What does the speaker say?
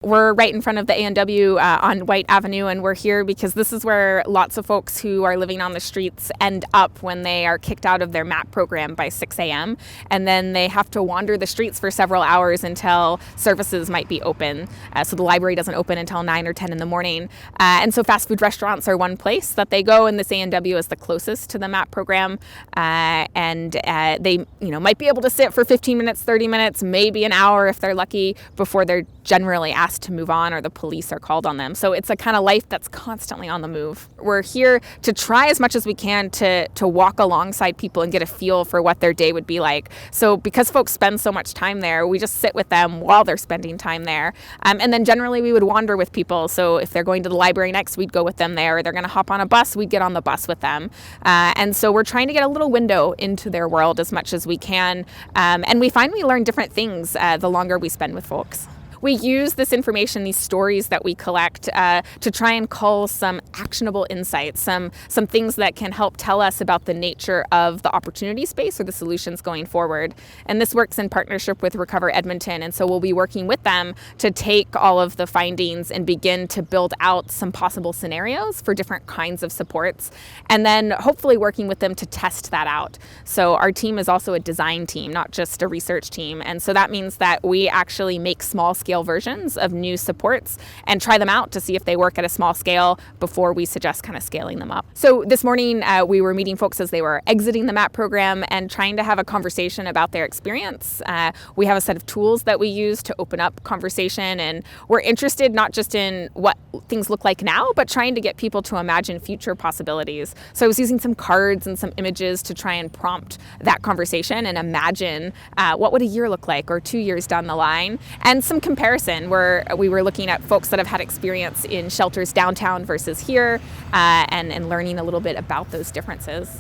We're right in front of the A&W on White Avenue, and we're here because this is where lots of folks who are living on the streets end up when they are kicked out of their MAP program by 6 a.m. and then they have to wander the streets for several hours until services might be open. So the library doesn't open until 9 or 10 in the morning. And so fast food restaurants are one place that they go, and this A&W is the closest to the MAP program. And they might be able to sit for 15 minutes, 30 minutes, maybe an hour if they're lucky, before they're generally asked to move on or the police are called on them. So it's a kind of life that's constantly on the move. We're here to try as much as we can to walk alongside people and get a feel for what their day would be like. So because folks spend so much time there, we just sit with them while they're spending time there. And then generally we would wander with people. So if they're going to the library next, we'd go with them there. Or they're going to hop on a bus, we'd get on the bus with them. And so we're trying to get a little window into their world as much as we can. And we find we learn different things the longer we spend with folks. We use this information, these stories that we collect, to try and cull some actionable insights, some things that can help tell us about the nature of the opportunity space or the solutions going forward. And this works in partnership with Recover Edmonton. And so we'll be working with them to take all of the findings and begin to build out some possible scenarios for different kinds of supports, and then hopefully working with them to test that out. So our team is also a design team, not just a research team. And so that means that we actually make small-scale versions of new supports and try them out to see if they work at a small scale before we suggest kind of scaling them up. So this morning we were meeting folks as they were exiting the MAP program and trying to have a conversation about their experience. We have a set of tools that we use to open up conversation, and we're interested not just in what things look like now, but trying to get people to imagine future possibilities. So I was using some cards and some images to try and prompt that conversation and imagine what would a year look like or 2 years down the line, and some comparison where we were looking at folks that have had experience in shelters downtown versus here, and learning a little bit about those differences.